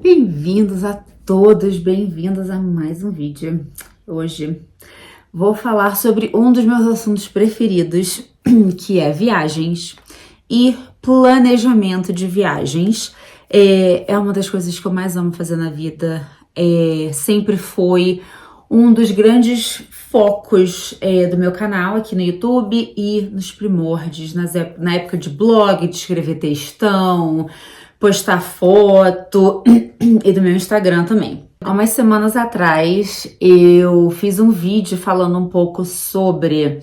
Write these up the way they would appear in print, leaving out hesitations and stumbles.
Bem-vindos a todos, bem-vindas a mais um vídeo. Hoje vou falar sobre um dos meus assuntos preferidos, que é viagens e planejamento de viagens. É uma das coisas que eu mais amo fazer na vida. Sempre foi um dos grandes focos do meu canal aqui no YouTube e nos primórdios, na época de blog, de escrever textão, postar foto e do meu Instagram também. Há umas semanas atrás eu fiz um vídeo falando um pouco sobre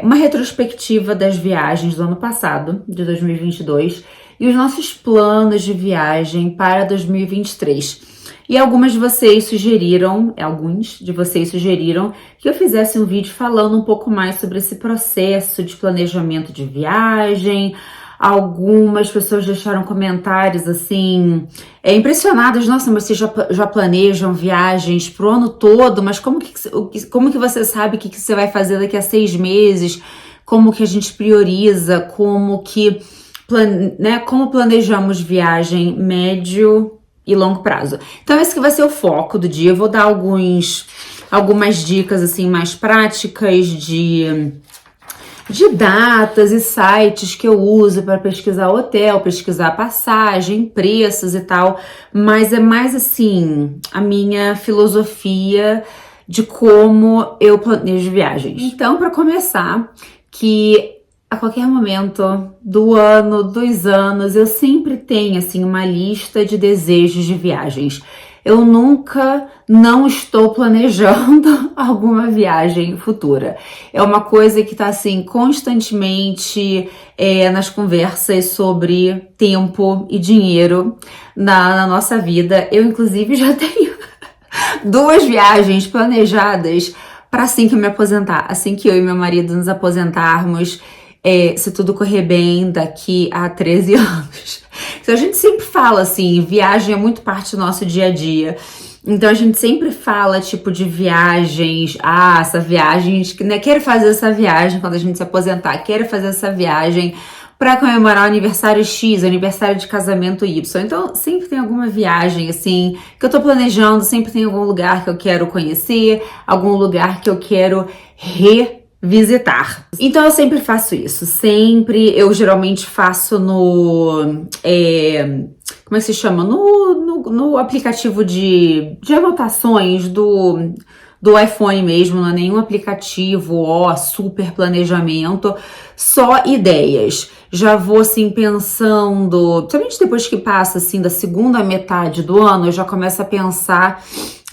uma retrospectiva das viagens do ano passado, de 2022, e os nossos planos de viagem para 2023. E alguns de vocês sugeriram que eu fizesse um vídeo falando um pouco mais sobre esse processo de planejamento de viagem. Algumas pessoas deixaram comentários assim, impressionadas. Nossa, mas vocês já planejam viagens pro ano todo, mas como que você sabe o que você vai fazer daqui a 6 meses? Como que a gente prioriza? Como planejamos viagem médio e longo prazo? Então esse que vai ser o foco do dia. Eu vou dar algumas dicas assim mais práticas de datas e sites que eu uso para pesquisar hotel, pesquisar passagem, preços e tal, mas é mais assim a minha filosofia de como eu planejo viagens. Então, para começar, que a qualquer momento do ano, dos anos, eu sempre tenho assim uma lista de desejos de viagens. Eu nunca não estou planejando alguma viagem futura. É uma coisa que tá assim constantemente nas conversas sobre tempo e dinheiro na nossa vida. Eu, inclusive, já tenho 2 viagens planejadas para assim que eu me aposentar. Assim que eu e meu marido nos aposentarmos, se tudo correr bem, daqui a 13 anos. Então a gente sempre fala assim, viagem é muito parte do nosso dia a dia. Então a gente sempre fala tipo de viagens, essa viagem, né, quero fazer essa viagem quando a gente se aposentar, quero fazer essa viagem para comemorar o aniversário X, o aniversário de casamento Y. Então sempre tem alguma viagem assim que eu tô planejando, sempre tem algum lugar que eu quero conhecer, algum lugar que eu quero visitar. Então eu sempre faço isso, eu geralmente faço no como é que se chama? No aplicativo de anotações do iPhone mesmo, não é nenhum aplicativo, super planejamento, só ideias. Já vou assim pensando, principalmente depois que passa assim da segunda metade do ano, eu já começo a pensar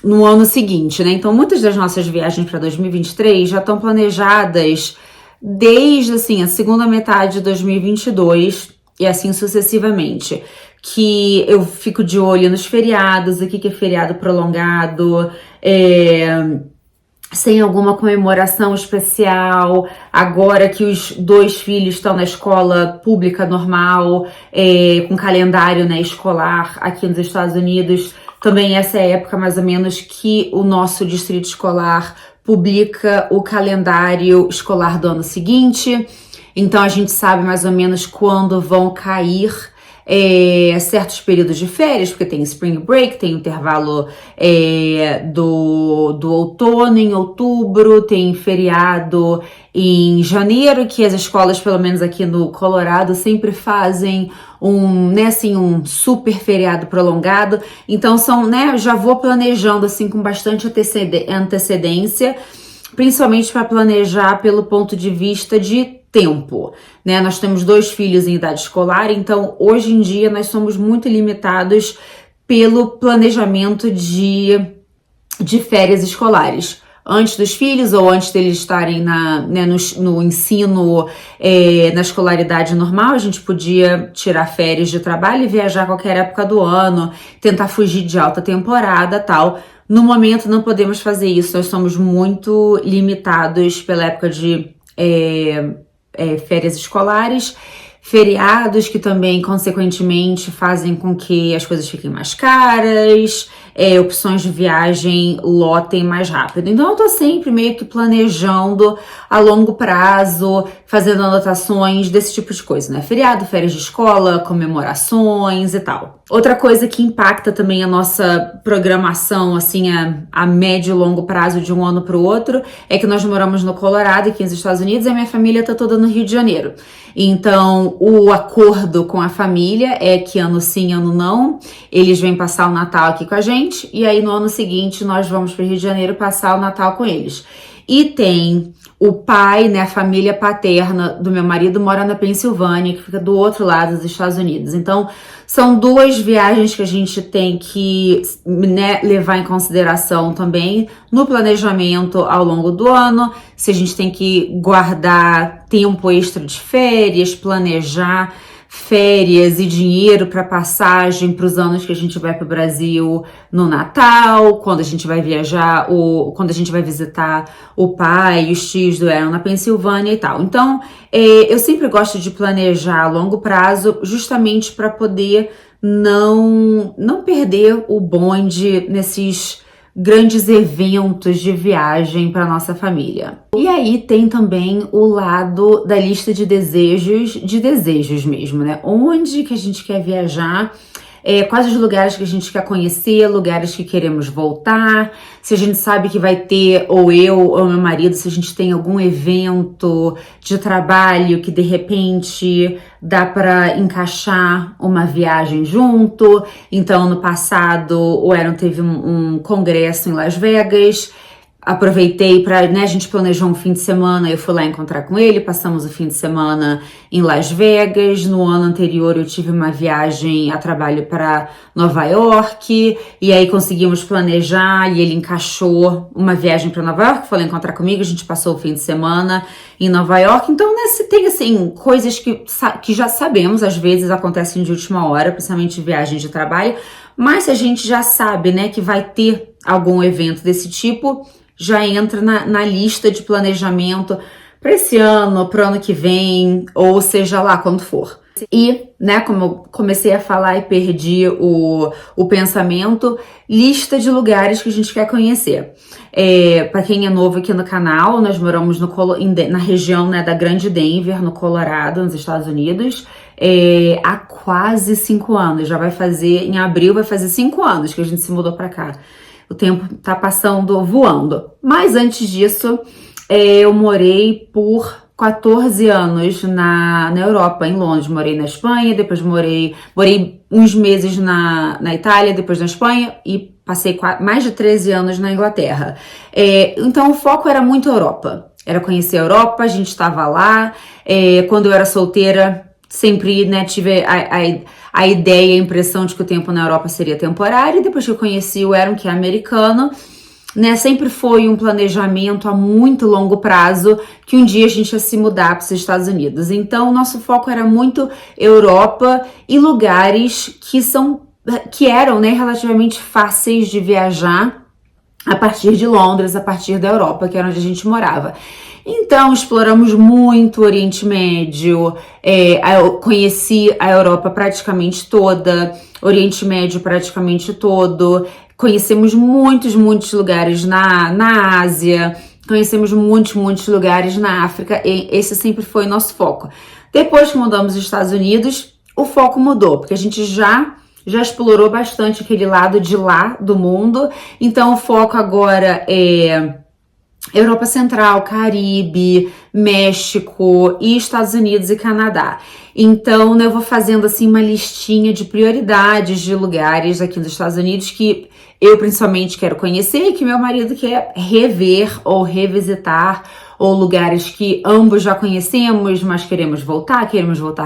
no ano seguinte, né? Então, muitas das nossas viagens para 2023 já estão planejadas desde, assim, a segunda metade de 2022 e assim sucessivamente. Que eu fico de olho nos feriados, aqui que é feriado prolongado, sem alguma comemoração especial, agora que os 2 filhos estão na escola pública normal, com calendário, né, escolar aqui nos Estados Unidos. Também essa é a época mais ou menos que o nosso distrito escolar publica o calendário escolar do ano seguinte. Então a gente sabe mais ou menos quando vão cair certos períodos de férias, porque tem Spring Break, tem o intervalo do outono em outubro, tem feriado em janeiro, que as escolas, pelo menos aqui no Colorado, sempre fazem um super feriado prolongado. Então já vou planejando assim com bastante antecedência, principalmente para planejar pelo ponto de vista de tempo, né? Nós temos 2 filhos em idade escolar, então hoje em dia nós somos muito limitados pelo planejamento de férias escolares. Antes dos filhos ou antes deles estarem no ensino, na escolaridade normal, a gente podia tirar férias de trabalho e viajar a qualquer época do ano, tentar fugir de alta temporada e tal. No momento não podemos fazer isso, nós somos muito limitados pela época de férias escolares, feriados que também, consequentemente, fazem com que as coisas fiquem mais caras, opções de viagem lotem mais rápido. Então eu tô sempre meio que planejando a longo prazo, fazendo anotações desse tipo de coisa, né? Feriado, férias de escola, comemorações e tal. Outra coisa que impacta também a nossa programação, assim, a médio e longo prazo de um ano para o outro, é que nós moramos no Colorado, aqui nos Estados Unidos, e a minha família tá toda no Rio de Janeiro. Então, o acordo com a família é que ano sim, ano não, eles vêm passar o Natal aqui com a gente, e aí no ano seguinte nós vamos para o Rio de Janeiro passar o Natal com eles. E tem o pai, né, a família paterna do meu marido mora na Pensilvânia, que fica do outro lado dos Estados Unidos. Então, são duas viagens que a gente tem que, né, levar em consideração também no planejamento ao longo do ano. Se a gente tem que guardar tempo extra de férias, planejar férias e dinheiro para passagem para os anos que a gente vai para o Brasil no Natal, quando a gente vai viajar, quando a gente vai visitar o pai e os tios do Aaron na Pensilvânia e tal. Então, eu sempre gosto de planejar a longo prazo, justamente para poder não perder o bonde nesses grandes eventos de viagem para nossa família. E aí tem também o lado da lista de desejos mesmo, né? Onde que a gente quer viajar, quais os lugares que a gente quer conhecer, lugares que queremos voltar, se a gente sabe que vai ter, ou eu ou meu marido, se a gente tem algum evento de trabalho que de repente dá para encaixar uma viagem junto. Então, no passado, o Aaron teve um congresso em Las Vegas. Aproveitei para, né, a gente planejou um fim de semana, eu fui lá encontrar com ele, passamos o fim de semana em Las Vegas. No ano anterior eu tive uma viagem a trabalho para Nova York, e aí conseguimos planejar e ele encaixou uma viagem para Nova York, foi lá encontrar comigo, a gente passou o fim de semana em Nova York. Então, né, tem assim, coisas que já sabemos, às vezes acontecem de última hora, principalmente viagens de trabalho, mas se a gente já sabe, né, que vai ter algum evento desse tipo, já entra na lista de planejamento para esse ano, para o ano que vem, ou seja lá quando for. E, né, como eu comecei a falar e perdi o pensamento, lista de lugares que a gente quer conhecer. Para quem é novo aqui no canal, nós moramos na região, né, da Grande Denver, no Colorado, nos Estados Unidos, há quase 5 anos. Já vai fazer, em abril, vai fazer 5 anos que a gente se mudou para cá. O tempo tá passando voando. Mas antes disso, eu morei por 14 anos na Europa, em Londres. Morei na Espanha, depois morei uns meses na Itália, depois na Espanha, e passei mais de 13 anos na Inglaterra. Então o foco era muito Europa. Era conhecer a Europa, a gente estava lá. Quando eu era solteira, sempre, né, tive a ideia, a impressão de que o tempo na Europa seria temporário. E depois que eu conheci o Aaron, que é americano, né, sempre foi um planejamento a muito longo prazo que um dia a gente ia se mudar para os Estados Unidos. Então, o nosso foco era muito Europa e lugares que eram, né, relativamente fáceis de viajar a partir de Londres, a partir da Europa, que era onde a gente morava. Então, exploramos muito o Oriente Médio, eu conheci a Europa praticamente toda, Oriente Médio praticamente todo, conhecemos muitos lugares na Ásia, conhecemos muitos lugares na África, e esse sempre foi o nosso foco. Depois que mudamos aos Estados Unidos, o foco mudou, porque a gente já explorou bastante aquele lado de lá do mundo. Então o foco agora é Europa Central, Caribe, México e Estados Unidos e Canadá. Então, né, eu vou fazendo assim uma listinha de prioridades de lugares aqui nos Estados Unidos que eu principalmente quero conhecer e que meu marido quer rever ou revisitar, ou lugares que ambos já conhecemos, mas queremos voltar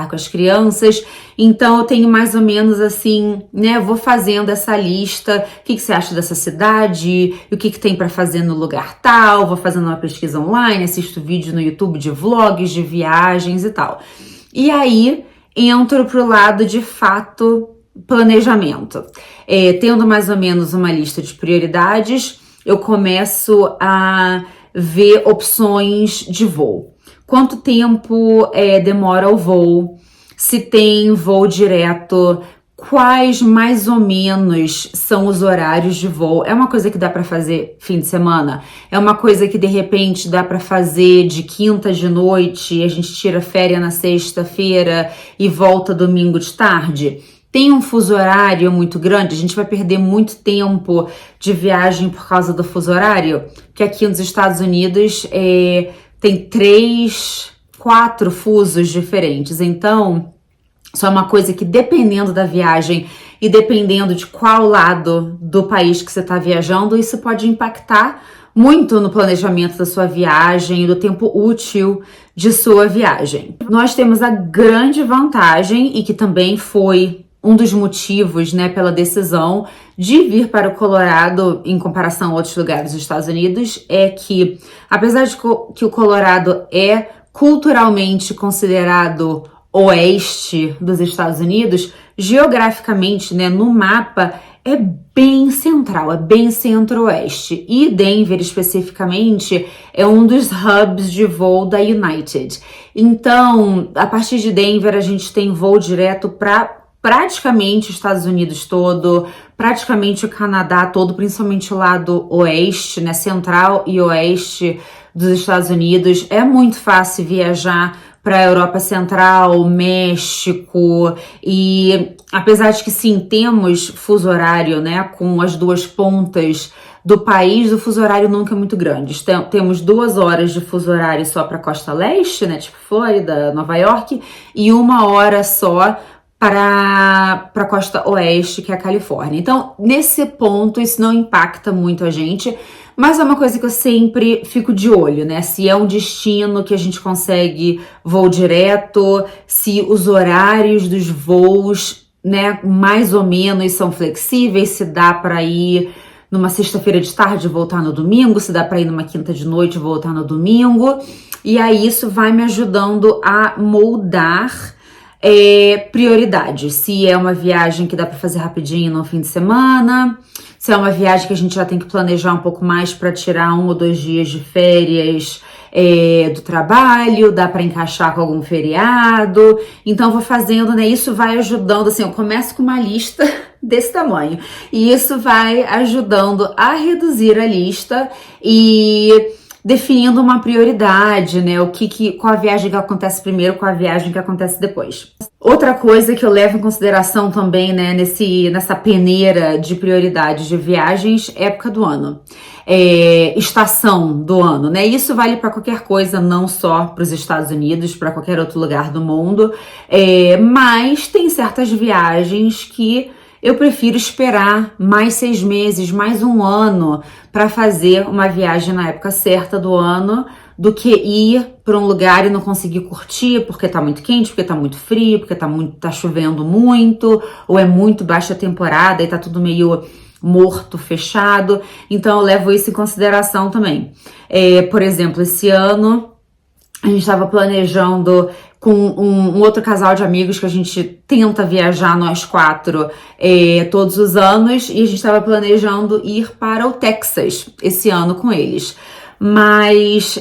com as crianças. Então eu tenho mais ou menos assim, né, vou fazendo essa lista, o que você acha dessa cidade, o que tem para fazer no lugar tal, vou fazendo uma pesquisa online, assisto vídeo no YouTube de vlogs, de viagens e tal. E aí entro pro lado de fato planejamento. Tendo mais ou menos uma lista de prioridades, eu começo a ver opções de voo. Quanto tempo demora o voo? Se tem voo direto, quais mais ou menos são os horários de voo. É uma coisa que dá para fazer fim de semana? É uma coisa que de repente dá para fazer de quinta de noite, a gente tira férias na sexta-feira e volta domingo de tarde? Tem um fuso horário muito grande, a gente vai perder muito tempo de viagem por causa do fuso horário, que aqui nos Estados Unidos tem 3, 4 fusos diferentes. Então, isso é uma coisa que, dependendo da viagem e dependendo de qual lado do país que você está viajando, isso pode impactar muito no planejamento da sua viagem e do tempo útil de sua viagem. Nós temos a grande vantagem, e que também foi um dos motivos, né, pela decisão de vir para o Colorado em comparação a outros lugares dos Estados Unidos, é que, apesar de que o Colorado é culturalmente considerado oeste dos Estados Unidos, geograficamente, né, no mapa, é bem central, é bem centro-oeste. E Denver, especificamente, é um dos hubs de voo da United. Então, a partir de Denver, a gente tem voo direto para praticamente os Estados Unidos todo, praticamente o Canadá todo, principalmente o lado oeste, né, central e oeste dos Estados Unidos. É muito fácil viajar para a Europa Central, México, e apesar de que sim, temos fuso horário, né, com as duas pontas do país, o fuso horário nunca é muito grande. Temos 2 horas de fuso horário só para a costa leste, né, tipo Flórida, Nova York, e 1 hora só para a costa oeste, que é a Califórnia. Então, nesse ponto, isso não impacta muito a gente, mas é uma coisa que eu sempre fico de olho, né? Se é um destino que a gente consegue voo direto, se os horários dos voos, né, mais ou menos são flexíveis, se dá para ir numa sexta-feira de tarde e voltar no domingo, se dá para ir numa quinta de noite e voltar no domingo. E aí isso vai me ajudando a moldar prioridade. Se é uma viagem que dá para fazer rapidinho no fim de semana, se é uma viagem que a gente já tem que planejar um pouco mais para tirar 1 ou 2 dias de férias do trabalho, dá para encaixar com algum feriado. Então vou fazendo, né? Isso vai ajudando, assim, eu começo com uma lista desse tamanho e isso vai ajudando a reduzir a lista e definindo uma prioridade, né? Qual a viagem que acontece primeiro, qual a viagem que acontece depois. Outra coisa que eu levo em consideração também, né, nessa peneira de prioridades de viagens, é época do ano. Estação do ano, né? Isso vale para qualquer coisa, não só para os Estados Unidos, para qualquer outro lugar do mundo, mas tem certas viagens que eu prefiro esperar mais 6 meses, mais 1 ano para fazer uma viagem na época certa do ano, do que ir para um lugar e não conseguir curtir porque tá muito quente, porque tá muito frio, porque tá chovendo muito, ou é muito baixa temporada e tá tudo meio morto, fechado. Então eu levo isso em consideração também. Por exemplo, esse ano a gente estava planejando com um outro casal de amigos que a gente tenta viajar nós 4 todos os anos, e a gente estava planejando ir para o Texas esse ano com eles. Mas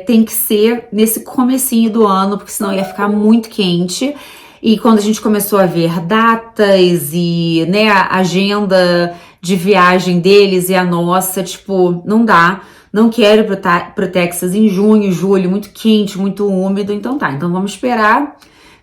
tem que ser nesse comecinho do ano, porque senão ia ficar muito quente. E quando a gente começou a ver datas e, né, a agenda de viagem deles e a nossa, tipo, não dá. Não quero ir pro Texas em junho, julho, muito quente, muito úmido. Então tá, então vamos esperar,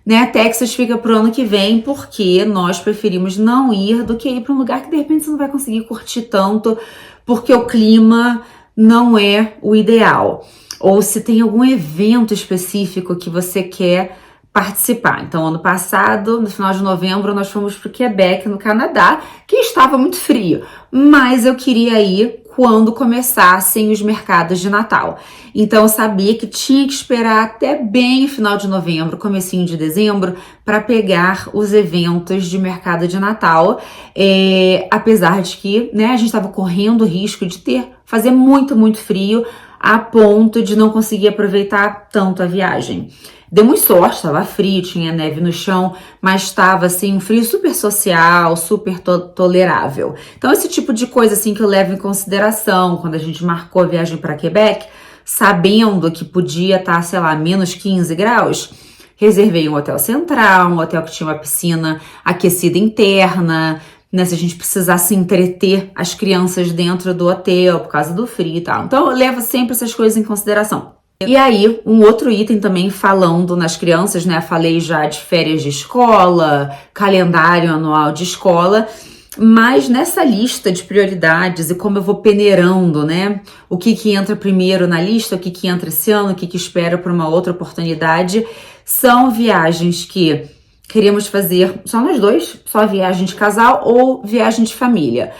né? Texas fica pro ano que vem, porque nós preferimos não ir do que ir para um lugar que de repente você não vai conseguir curtir tanto, porque o clima não é o ideal. Ou se tem algum evento específico que você quer participar. Então, ano passado, no final de novembro, nós fomos para o Quebec, no Canadá, que estava muito frio, mas eu queria ir quando começassem os mercados de Natal. Então eu sabia que tinha que esperar até bem o final de novembro, comecinho de dezembro, para pegar os eventos de mercado de Natal, apesar de que, né, a gente estava correndo o risco de fazer muito, muito frio, a ponto de não conseguir aproveitar tanto a viagem. Demos sorte, estava frio, tinha neve no chão, mas estava assim, um frio super social, super tolerável. Então esse tipo de coisa assim que eu levo em consideração quando a gente marcou a viagem para Quebec, sabendo que podia estar, sei lá, menos 15 graus, reservei um hotel central, um hotel que tinha uma piscina aquecida interna, né, se a gente precisasse entreter as crianças dentro do hotel por causa do frio e tal. Então, eu levo sempre essas coisas em consideração. E aí, um outro item também falando nas crianças, né? Falei já de férias de escola, calendário anual de escola, mas nessa lista de prioridades e como eu vou peneirando, né? O que entra primeiro na lista, o que entra esse ano, o que espera para uma outra oportunidade, são viagens que queremos fazer só nós dois, só viagem de casal ou viagem de família.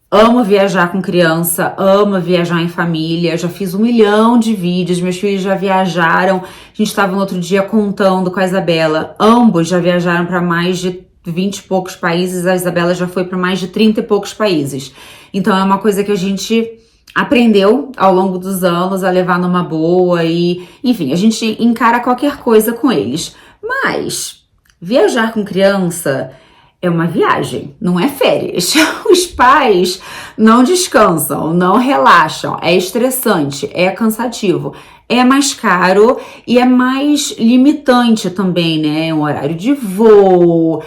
Amo viajar com criança, amo viajar em família, já fiz 1 milhão de vídeos, meus filhos já viajaram, a gente estava no outro dia contando com a Isabela, ambos já viajaram para mais de 20 e poucos países, a Isabela já foi para mais de 30 e poucos países. Então é uma coisa que a gente aprendeu ao longo dos anos a levar numa boa e, enfim, a gente encara qualquer coisa com eles. Mas viajar com criança é uma viagem, não é férias. Os pais não descansam, não relaxam, é estressante, é cansativo, é mais caro e é mais limitante também, né? Um horário de voo,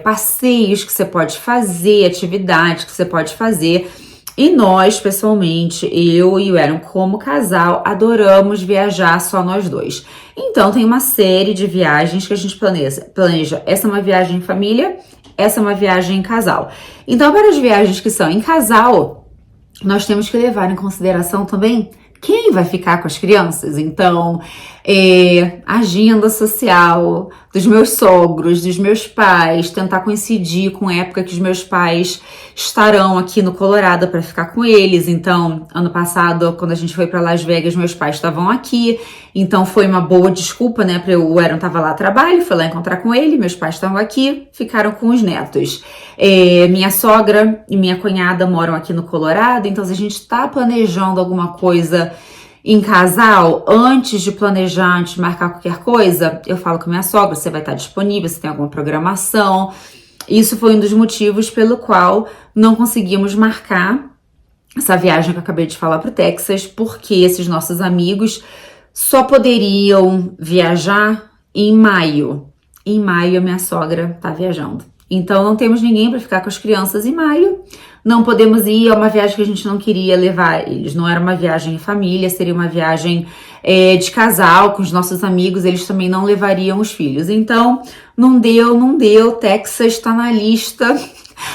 passeios que você pode fazer, atividades que você pode fazer. E nós, pessoalmente, eu e o Aaron, como casal, adoramos viajar só nós dois. Então, tem uma série de viagens que a gente planeja. Essa é uma viagem em família, essa é uma viagem em casal. Então, para as viagens que são em casal, nós temos que levar em consideração também quem vai ficar com as crianças. Então, agenda social dos meus sogros, dos meus pais, tentar coincidir com a época que os meus pais estarão aqui no Colorado para ficar com eles. Então, ano passado, quando a gente foi para Las Vegas, meus pais estavam aqui. Então, foi uma boa desculpa, né? O Aaron estava lá a trabalho, foi lá encontrar com ele, meus pais estavam aqui, ficaram com os netos. Minha sogra e minha cunhada moram aqui no Colorado, então se a gente está planejando alguma coisa em casal, antes de planejar, antes de marcar qualquer coisa, eu falo com minha sogra, você vai estar disponível, se tem alguma programação. Isso foi um dos motivos pelo qual não conseguimos marcar essa viagem que eu acabei de falar para o Texas, porque esses nossos amigos só poderiam viajar em maio. Em maio, a minha sogra tá viajando. Então, não temos ninguém para ficar com as crianças em maio. Não podemos ir, é uma viagem que a gente não queria levar eles. Não era uma viagem em família, seria uma viagem de casal com os nossos amigos. Eles também não levariam os filhos. Então, não deu. Texas tá na lista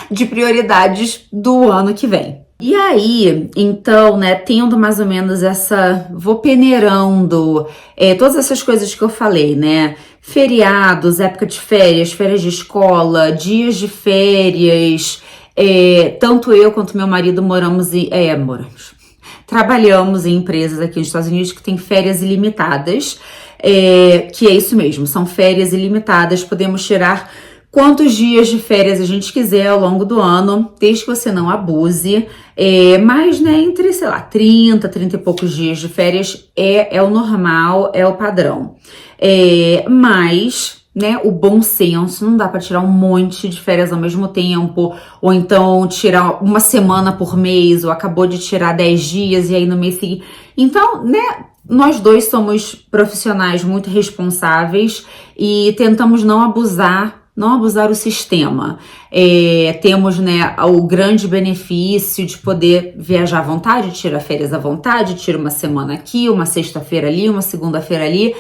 de prioridades do ano que vem. E aí, então, né, tendo mais ou menos vou peneirando todas essas coisas que eu falei, né, feriados, época de férias de escola, dias de férias, tanto eu quanto meu marido trabalhamos em empresas aqui nos Estados Unidos que tem férias ilimitadas, que é isso mesmo, são férias ilimitadas, podemos tirar quantos dias de férias a gente quiser ao longo do ano, desde que você não abuse, mas, né, entre, 30 e poucos dias de férias é o normal, é o padrão. Mas, né, o bom senso, não dá para tirar um monte de férias ao mesmo tempo, ou então tirar uma semana por mês, ou acabou de tirar 10 dias e aí no mês seguinte. Então, né, nós dois somos profissionais muito responsáveis e tentamos não abusar o sistema. Temos, né, o grande benefício de poder viajar à vontade, tirar férias à vontade, tira uma semana aqui, uma sexta-feira ali, uma segunda-feira ali,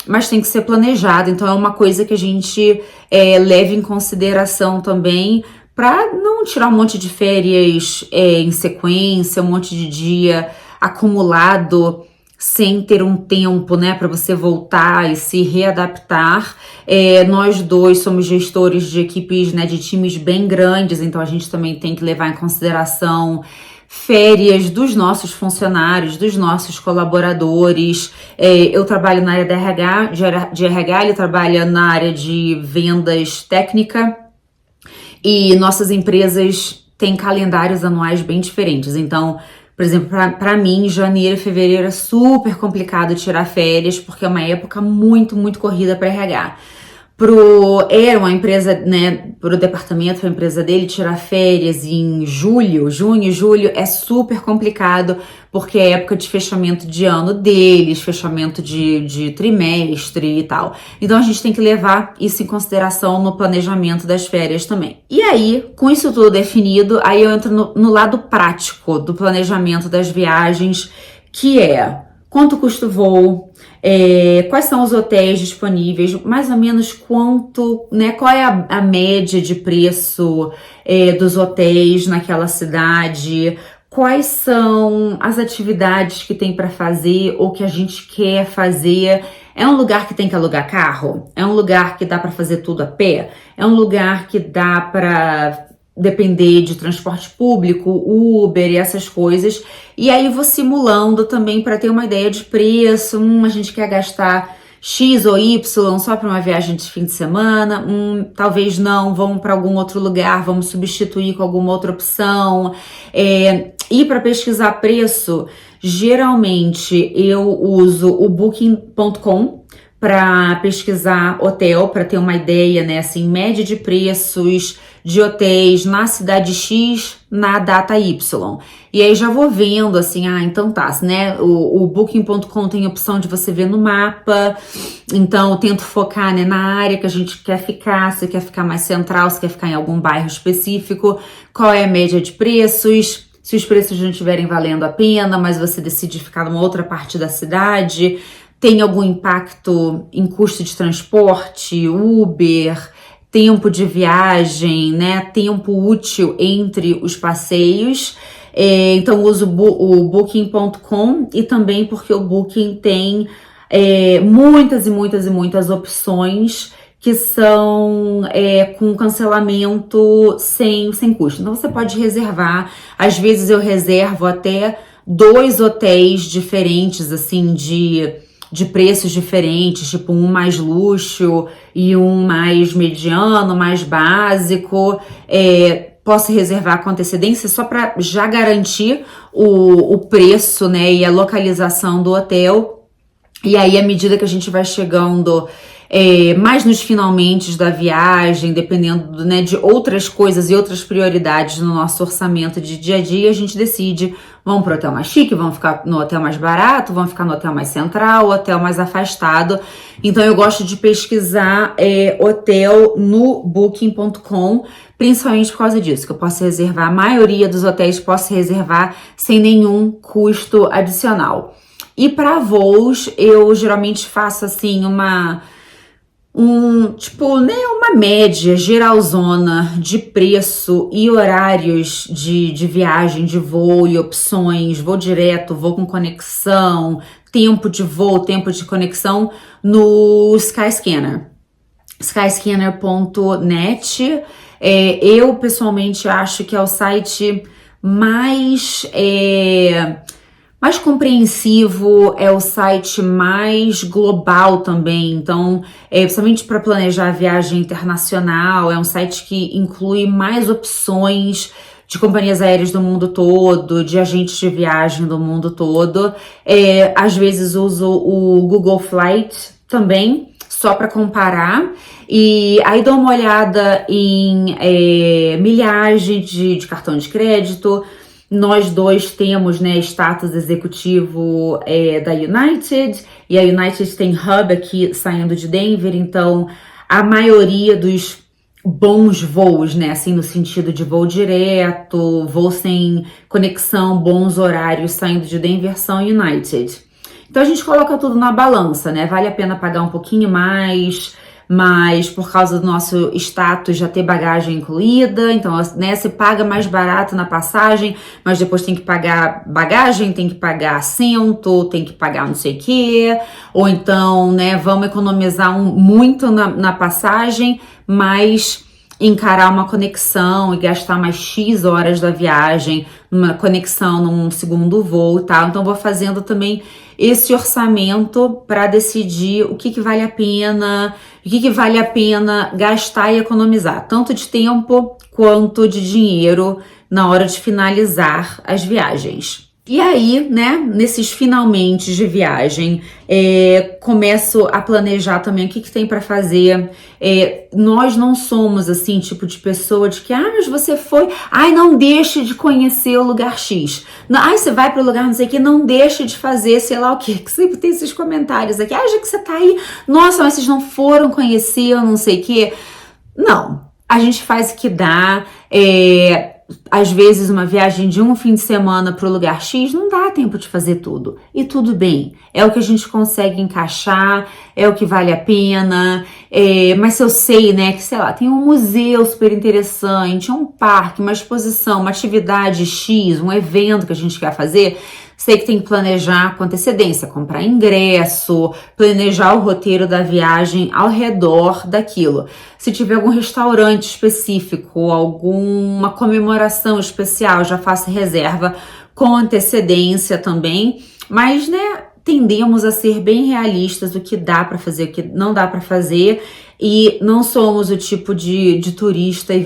mas tem que ser planejado. Então é uma coisa que a gente leva em consideração também para não tirar um monte de férias em sequência, um monte de dia acumulado sem ter um tempo, né, para você voltar e se readaptar. Nós dois somos gestores de equipes, né, de times bem grandes, então a gente também tem que levar em consideração férias dos nossos funcionários, dos nossos colaboradores. Eu trabalho na área de RH, ele trabalha na área de vendas técnica e nossas empresas têm calendários anuais bem diferentes. Então, por exemplo, para mim, janeiro e fevereiro é super complicado tirar férias, porque é uma época muito, muito corrida para RH. Era uma empresa, né, pro departamento, a empresa dele tirar férias em junho e julho é super complicado, porque é época de fechamento de ano deles, fechamento de trimestre e tal. Então a gente tem que levar isso em consideração no planejamento das férias também. E aí, com isso tudo definido, aí eu entro no lado prático do planejamento das viagens, que é quanto custa o voo, quais são os hotéis disponíveis, mais ou menos quanto, né, qual é a média de preço dos hotéis naquela cidade, quais são as atividades que tem para fazer ou que a gente quer fazer. É um lugar que tem que alugar carro? É um lugar que dá para fazer tudo a pé? É um lugar que dá para depender de transporte público, Uber e essas coisas, e aí vou simulando também para ter uma ideia de preço. A gente quer gastar X ou Y só para uma viagem de fim de semana, talvez não, vamos para algum outro lugar, vamos substituir com alguma outra opção. E para pesquisar preço, geralmente eu uso o Booking.com para pesquisar hotel, para ter uma ideia, né, assim, média de preços de hotéis na cidade X, na data Y. E aí já vou vendo, assim, então tá, né, o Booking.com tem a opção de você ver no mapa, então eu tento focar, né, na área que a gente quer ficar, se quer ficar mais central, se quer ficar em algum bairro específico, qual é a média de preços, se os preços não estiverem valendo a pena, mas você decide ficar numa outra parte da cidade, tem algum impacto em custo de transporte, Uber, tempo de viagem, né? Tempo útil entre os passeios. Então uso o Booking.com e também porque o Booking tem muitas e muitas e muitas opções que são com cancelamento sem custo. Então você pode reservar, às vezes eu reservo até 2 hotéis diferentes, assim, de preços diferentes, tipo um mais luxo e um mais mediano, mais básico. Posso reservar com antecedência só para já garantir o preço, né, e a localização do hotel. E aí, à medida que a gente vai chegando mais nos finalmente da viagem, dependendo, né, de outras coisas e outras prioridades no nosso orçamento de dia a dia, a gente decide, vamos para o hotel mais chique, vamos ficar no hotel mais barato, vamos ficar no hotel mais central, hotel mais afastado. Então eu gosto de pesquisar hotel no Booking.com, principalmente por causa disso, que eu posso reservar, a maioria dos hotéis posso reservar sem nenhum custo adicional. E para voos, eu geralmente faço assim uma média geralzona de preço e horários de viagem, de voo e opções, voo direto, voo com conexão, tempo de voo, tempo de conexão no Skyscanner. Skyscanner.net. Eu pessoalmente acho que é o site mais compreensivo, é o site mais global também, então, principalmente para planejar a viagem internacional, é um site que inclui mais opções de companhias aéreas do mundo todo, de agentes de viagem do mundo todo. Às vezes uso o Google Flight também, só para comparar, e aí dou uma olhada em milhagem de cartão de crédito. Nós dois temos, né, status executivo da United, e a United tem hub aqui saindo de Denver, então a maioria dos bons voos, né, assim, no sentido de voo direto, voo sem conexão, bons horários saindo de Denver são United. Então a gente coloca tudo na balança, né, vale a pena pagar um pouquinho mais, mas por causa do nosso status já ter bagagem incluída, então, né, você paga mais barato na passagem, mas depois tem que pagar bagagem, tem que pagar assento, tem que pagar não sei o quê, ou então, né, vamos economizar muito na passagem, mas encarar uma conexão e gastar mais X horas da viagem, numa conexão num segundo voo e tal, então vou fazendo também esse orçamento para decidir o que vale a pena, o que vale a pena gastar e economizar, tanto de tempo quanto de dinheiro na hora de finalizar as viagens. E aí, né, nesses finalmente de viagem, começo a planejar também o que tem pra fazer. Nós não somos, assim, tipo de pessoa de que, mas você foi, não deixe de conhecer o lugar X. Não, você vai pro lugar não sei o que, não deixe de fazer sei lá o quê. Que sempre tem esses comentários aqui, já que você tá aí, nossa, mas vocês não foram conhecer ou não sei o quê. Não, a gente faz o que dá, às vezes uma viagem de um fim de semana para o lugar X não dá tempo de fazer tudo. E tudo bem, é o que a gente consegue encaixar, é o que vale a pena. Mas se eu sei, né, que sei lá, tem um museu super interessante, um parque, uma exposição, uma atividade X, um evento que a gente quer fazer, sei que tem que planejar com antecedência, comprar ingresso, planejar o roteiro da viagem ao redor daquilo. Se tiver algum restaurante específico, alguma comemoração especial, já faço reserva com antecedência também. Mas, né, tendemos a ser bem realistas do que dá para fazer, o que não dá para fazer. E não somos o tipo de turista e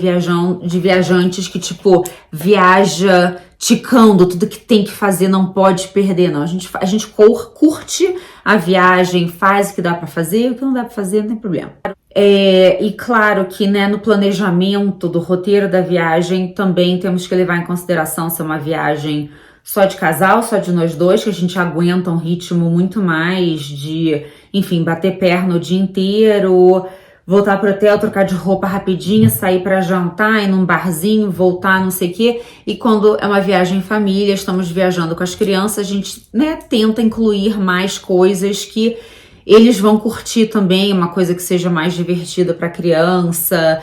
de viajantes que, tipo, viaja ticando tudo que tem que fazer, não pode perder, não. A gente curte a viagem, faz o que dá pra fazer, o que não dá pra fazer, não tem problema. E claro que, né, no planejamento do roteiro da viagem, também temos que levar em consideração se é uma viagem só de casal, só de nós dois, que a gente aguenta um ritmo muito mais de, enfim, bater perna o dia inteiro, voltar pro hotel, trocar de roupa rapidinho, sair para jantar, ir num barzinho, voltar, não sei o quê. E quando é uma viagem em família, estamos viajando com as crianças, a gente, né, tenta incluir mais coisas que eles vão curtir também, uma coisa que seja mais divertida para a criança.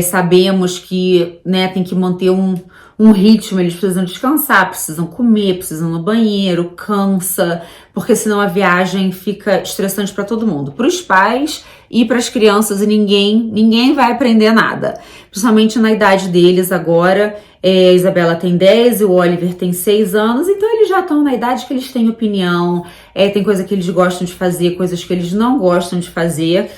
Sabemos que, né, tem que manter um ritmo, eles precisam descansar, precisam comer, precisam ir no banheiro, cansa, porque senão a viagem fica estressante para todo mundo, para os pais e para as crianças, e ninguém vai aprender nada, principalmente na idade deles agora. A Isabela tem 10 e o Oliver tem 6 anos, então eles já estão na idade que eles têm opinião, tem coisa que eles gostam de fazer, coisas que eles não gostam de fazer.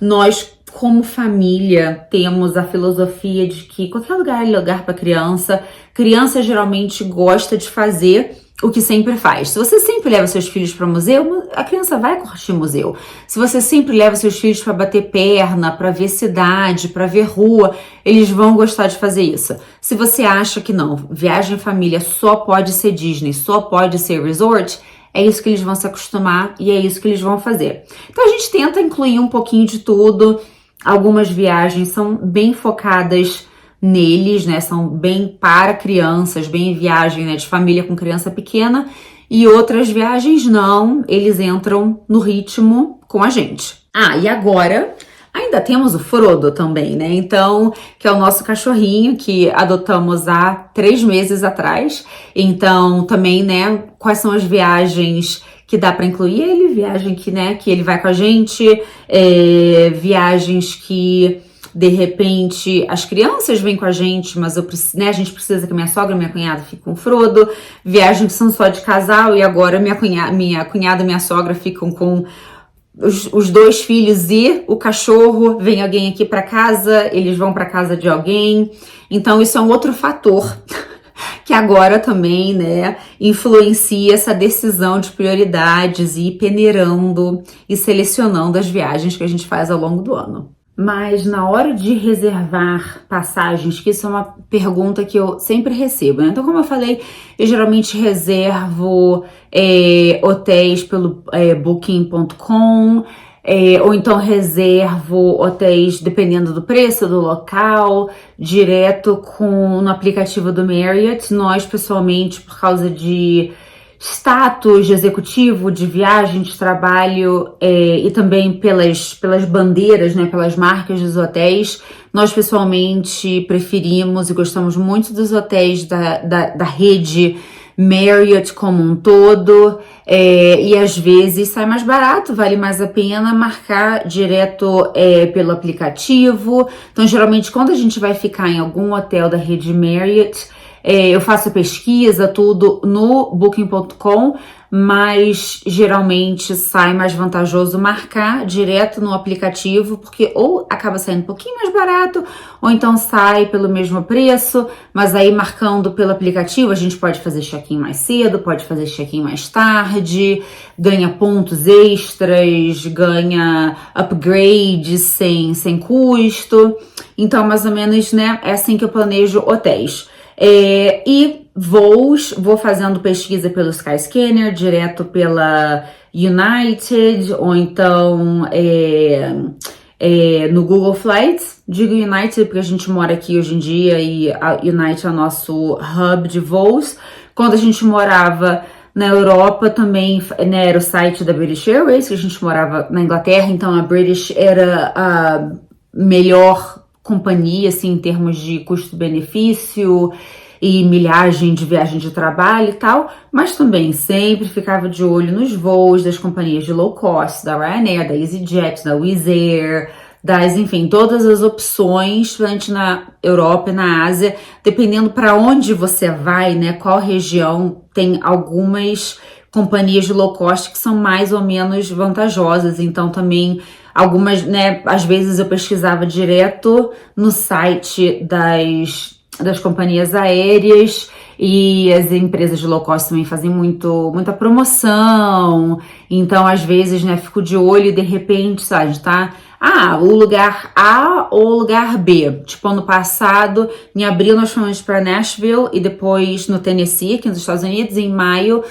Nós, como família, temos a filosofia de que qualquer lugar é lugar para criança. Criança geralmente gosta de fazer o que sempre faz. Se você sempre leva seus filhos para museu, a criança vai curtir museu. Se você sempre leva seus filhos para bater perna, para ver cidade, para ver rua, eles vão gostar de fazer isso. Se você acha que não, viagem em família só pode ser Disney, só pode ser resort, é isso que eles vão se acostumar e é isso que eles vão fazer. Então a gente tenta incluir um pouquinho de tudo. Algumas viagens são bem focadas neles, né? São bem para crianças, bem viagem, né, de família com criança pequena. E outras viagens não, eles entram no ritmo com a gente. E agora ainda temos o Frodo também, né? Então, que é o nosso cachorrinho que adotamos há 3 meses atrás. Então, também, né, quais são as viagens que dá para incluir ele, viagem que, né, que ele vai com a gente, viagens que de repente as crianças vêm com a gente, mas a gente precisa que minha sogra e minha cunhada fiquem com o Frodo, viagens que são só de casal e agora minha cunhada e minha sogra ficam com os 2 filhos e o cachorro, vem alguém aqui para casa, eles vão para casa de alguém. Então isso é um outro fator que agora também, né, influencia essa decisão de prioridades e ir peneirando e selecionando as viagens que a gente faz ao longo do ano. Mas na hora de reservar passagens, que isso é uma pergunta que eu sempre recebo, né? Então, como eu falei, eu geralmente reservo hotéis pelo booking.com, ou então reservo hotéis, dependendo do preço, do local, direto no aplicativo do Marriott. Nós, pessoalmente, por causa de status de executivo, de viagem, de trabalho e também pelas bandeiras, né, pelas marcas dos hotéis, nós pessoalmente preferimos e gostamos muito dos hotéis da rede Marriott como um todo, e às vezes sai mais barato, vale mais a pena marcar direto pelo aplicativo. Então, geralmente, quando a gente vai ficar em algum hotel da rede Marriott, Eu faço pesquisa, tudo no Booking.com, mas geralmente sai mais vantajoso marcar direto no aplicativo, porque ou acaba saindo um pouquinho mais barato, ou então sai pelo mesmo preço, mas aí marcando pelo aplicativo a gente pode fazer check-in mais cedo, pode fazer check-in mais tarde, ganha pontos extras, ganha upgrades sem custo. Então, mais ou menos, né, é assim que eu planejo hotéis. E voos, vou fazendo pesquisa pelo Skyscanner, direto pela United, ou então no Google Flights. Digo United porque a gente mora aqui hoje em dia e a United é o nosso hub de voos. Quando a gente morava na Europa também, né, era o site da British Airways, que a gente morava na Inglaterra, então a British era a melhor companhia, assim, em termos de custo-benefício e milhagem de viagem de trabalho e tal, mas também sempre ficava de olho nos voos das companhias de low cost, da Ryanair, da EasyJet, da Wizz Air, enfim, todas as opções, principalmente na Europa e na Ásia, dependendo para onde você vai, né, qual região, tem algumas companhias de low cost que são mais ou menos vantajosas, então também algumas, né, às vezes eu pesquisava direto no site das companhias aéreas e as empresas de low cost também fazem muita promoção, então às vezes, né, fico de olho e de repente, sabe, tá? O lugar A ou o lugar B. Tipo, ano passado, em abril nós fomos para Nashville e depois no Tennessee, aqui nos Estados Unidos, em maio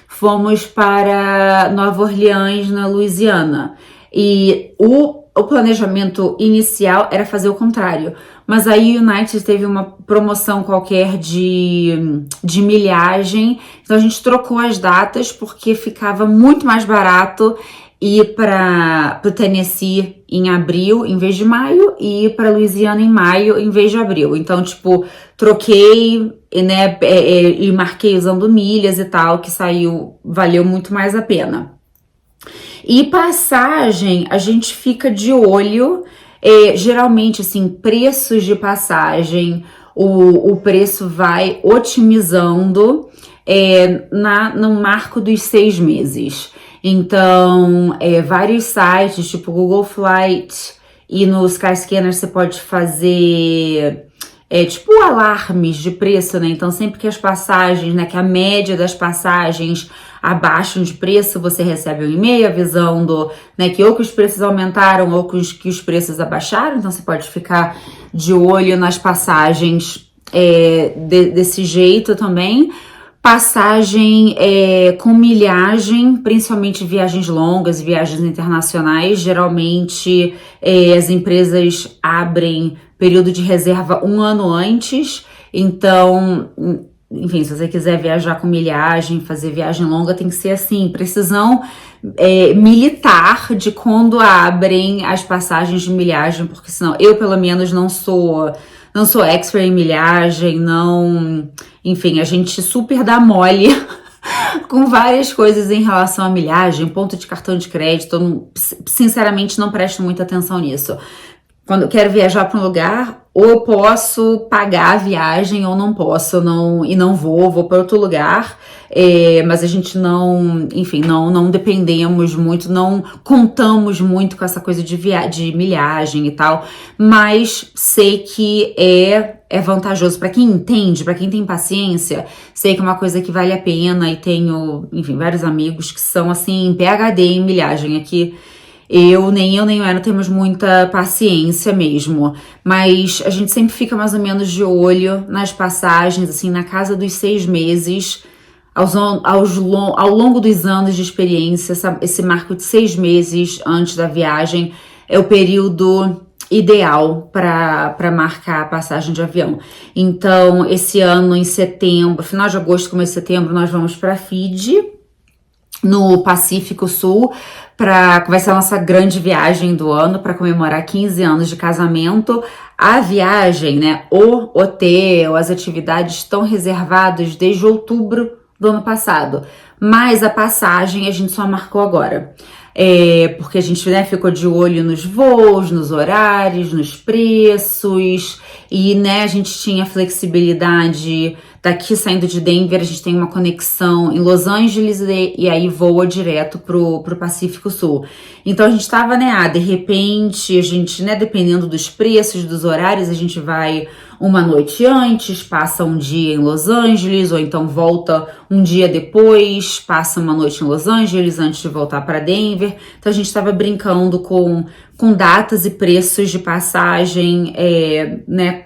fomos para Nova Orleans, na Louisiana. E o planejamento inicial era fazer o contrário. Mas aí o United teve uma promoção qualquer de milhagem. Então a gente trocou as datas porque ficava muito mais barato ir para o Tennessee em abril em vez de maio e ir para Louisiana em maio em vez de abril. Então, tipo, troquei, né, e marquei usando milhas e tal, que valeu muito mais a pena. E passagem, a gente fica de olho, geralmente, assim, preços de passagem, o preço vai otimizando no marco dos 6 meses. Então, vários sites, tipo Google Flight e no Skyscanner você pode fazer, tipo alarmes de preço, né? Então, sempre que as passagens, né, que a média das passagens abaixam de preço, você recebe um e-mail avisando, né, que ou que os preços aumentaram ou que os preços abaixaram. Então, você pode ficar de olho nas passagens desse jeito também. Passagem com milhagem, principalmente viagens longas, viagens internacionais, geralmente as empresas abrem período de reserva 1 ano antes, então, enfim, se você quiser viajar com milhagem, fazer viagem longa, tem que ser assim, precisão militar de quando abrem as passagens de milhagem, porque senão eu pelo menos não sou expert em milhagem, enfim, a gente super dá mole com várias coisas em relação à milhagem, ponto de cartão de crédito, sinceramente não presto muita atenção nisso. Quando eu quero viajar para um lugar, ou eu posso pagar a viagem ou não posso, e não vou para outro lugar, mas a gente não dependemos muito, não contamos muito com essa coisa de milhagem e tal, mas sei que é vantajoso para quem entende, para quem tem paciência, sei que é uma coisa que vale a pena e tenho, enfim, vários amigos que são assim, PhD em milhagem aqui. Nem eu nem o Ana temos muita paciência mesmo, mas a gente sempre fica mais ou menos de olho nas passagens, assim, na casa dos 6 meses, ao longo dos anos de experiência, esse marco de 6 meses antes da viagem é o período ideal para marcar a passagem de avião. Então, esse ano, em setembro, final de agosto, começo de setembro, nós vamos para Fiji, no Pacífico Sul, que vai ser a nossa grande viagem do ano para comemorar 15 anos de casamento. A viagem, né, o hotel, as atividades estão reservados desde outubro do ano passado, mas a passagem a gente só marcou agora. Porque a gente, né, ficou de olho nos voos, nos horários, nos preços E, né, a gente tinha flexibilidade daqui saindo de Denver, a gente tem uma conexão em Los Angeles e aí voa direto pro Pacífico Sul. Então a gente tava, né, de repente, a gente, né, dependendo dos preços, dos horários, a gente vai uma noite antes, passa um dia em Los Angeles, ou então volta um dia depois, passa uma noite em Los Angeles antes de voltar para Denver. Então a gente estava brincando com datas e preços de passagem, né,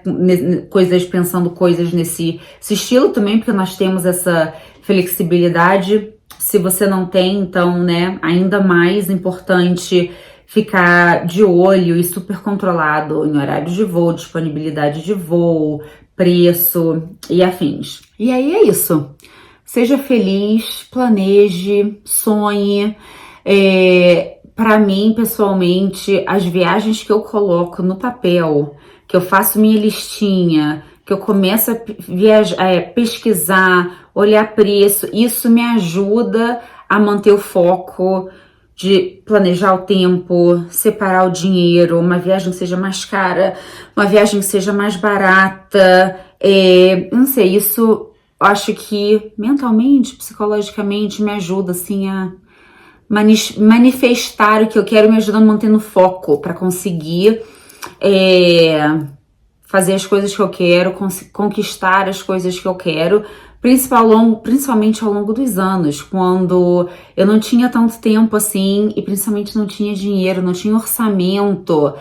pensando coisas nesse estilo também, porque nós temos essa flexibilidade. Se você não tem, então, né, ainda mais importante ficar de olho e super controlado em horários de voo, disponibilidade de voo, preço e afins. E aí é isso. Seja feliz, planeje, sonhe. Para mim, pessoalmente, as viagens que eu coloco no papel, que eu faço minha listinha, que eu começo a pesquisar, olhar preço, isso me ajuda a manter o foco de planejar o tempo, separar o dinheiro, uma viagem que seja mais cara, uma viagem que seja mais barata, não sei, isso acho que mentalmente, psicologicamente me ajuda assim a manifestar o que eu quero, me ajudando a manter no foco para conseguir fazer as coisas que eu quero, conquistar as coisas que eu quero, principalmente ao longo dos anos, quando eu não tinha tanto tempo assim e principalmente não tinha dinheiro, não tinha orçamento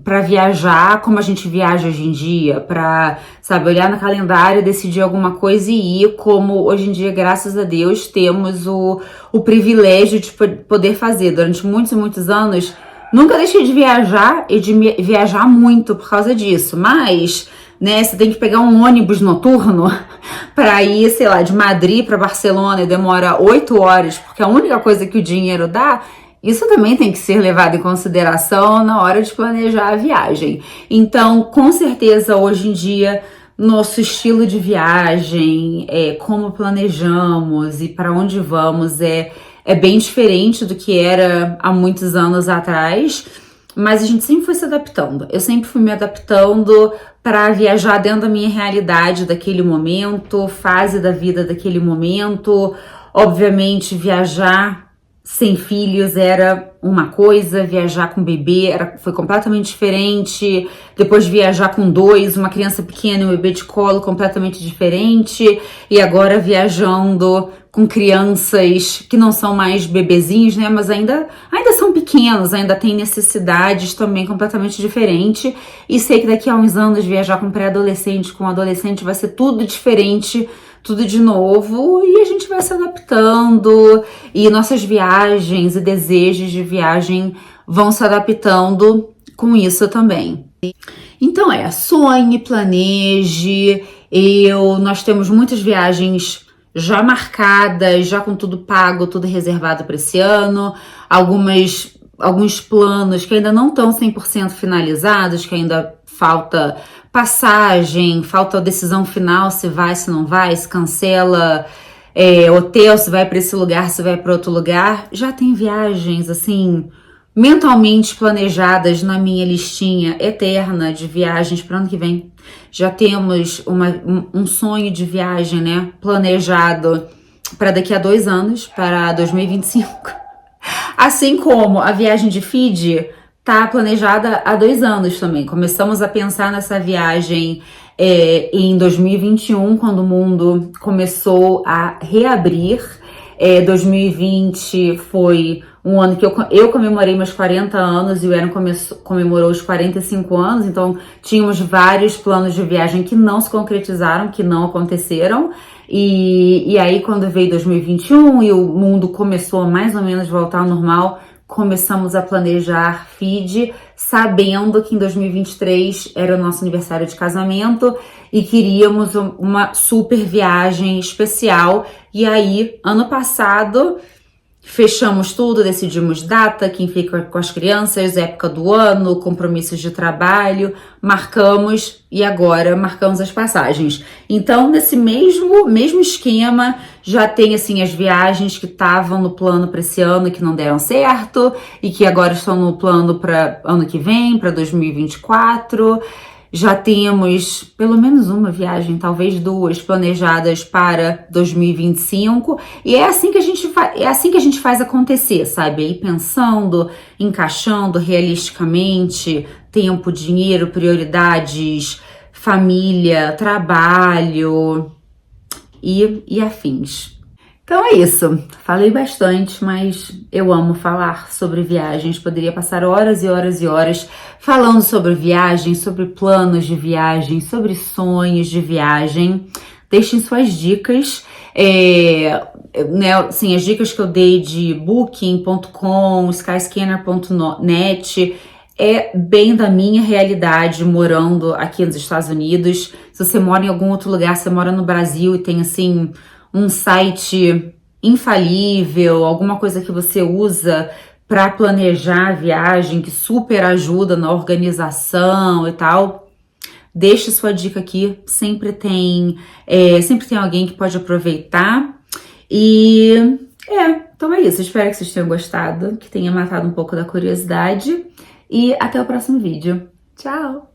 para viajar como a gente viaja hoje em dia, para, sabe, olhar no calendário, decidir alguma coisa e ir, como hoje em dia, graças a Deus, temos o privilégio de poder fazer. Durante muitos e muitos anos, nunca deixei de viajar e de viajar muito por causa disso, mas, né, você tem que pegar um ônibus noturno para ir, sei lá, de Madrid para Barcelona e demora 8 horas, porque a única coisa que o dinheiro dá, isso também tem que ser levado em consideração na hora de planejar a viagem. Então, com certeza, hoje em dia, nosso estilo de viagem, como planejamos e para onde vamos é bem diferente do que era há muitos anos atrás, mas a gente sempre foi se adaptando. Eu sempre fui me adaptando para viajar dentro da minha realidade daquele momento, fase da vida daquele momento. Obviamente, viajar sem filhos era uma coisa, viajar com bebê foi completamente diferente. Depois viajar com 2, uma criança pequena e um bebê de colo, completamente diferente. E agora viajando com crianças que não são mais bebezinhos, né? Mas ainda são pequenos, ainda têm necessidades também completamente diferentes. E sei que daqui a uns anos viajar com pré-adolescente, com adolescente vai ser tudo diferente, tudo de novo, e a gente vai se adaptando, e nossas viagens e desejos de viagem vão se adaptando com isso também. Então sonhe, planeje. Nós temos muitas viagens já marcadas, já com tudo pago, tudo reservado para esse ano, alguns planos que ainda não estão 100% finalizados, que ainda falta passagem, falta a decisão final, se vai, se não vai, se cancela hotel, se vai para esse lugar, se vai para outro lugar. Já tem viagens, assim, mentalmente planejadas na minha listinha eterna de viagens para o ano que vem. Já temos um sonho de viagem, né, planejado para daqui a 2 anos, para 2025. Assim como a viagem de Fiji tá planejada há 2 anos também. Começamos a pensar nessa viagem em 2021, quando o mundo começou a reabrir. 2020 foi um ano que eu comemorei meus 40 anos e o Aaron comemorou os 45 anos, então tínhamos vários planos de viagem que não se concretizaram, que não aconteceram. E aí, quando veio 2021 e o mundo começou a mais ou menos voltar ao normal, começamos a planejar Fiji, sabendo que em 2023 era o nosso aniversário de casamento e queríamos uma super viagem especial. E aí, ano passado, fechamos tudo, decidimos data, quem fica com as crianças, época do ano, compromissos de trabalho, marcamos e agora marcamos as passagens. Então, nesse mesmo esquema, já tem assim as viagens que estavam no plano para esse ano que não deram certo e que agora estão no plano para ano que vem, para 2024. Já temos pelo menos uma viagem, talvez duas, planejadas para 2025. E é assim que a gente faz acontecer, sabe? Aí pensando, encaixando realisticamente, tempo, dinheiro, prioridades, família, trabalho e afins. Então é isso, falei bastante, mas eu amo falar sobre viagens, poderia passar horas e horas e horas falando sobre viagem, sobre planos de viagem, sobre sonhos de viagem. Deixem suas dicas, né, assim, as dicas que eu dei de booking.com, skyscanner.net, é bem da minha realidade morando aqui nos Estados Unidos. Se você mora em algum outro lugar, você mora no Brasil e tem assim um site infalível, alguma coisa que você usa para planejar a viagem, que super ajuda na organização e tal, deixe sua dica aqui, sempre tem alguém que pode aproveitar. Então é isso, espero que vocês tenham gostado, que tenha matado um pouco da curiosidade, e até o próximo vídeo. Tchau!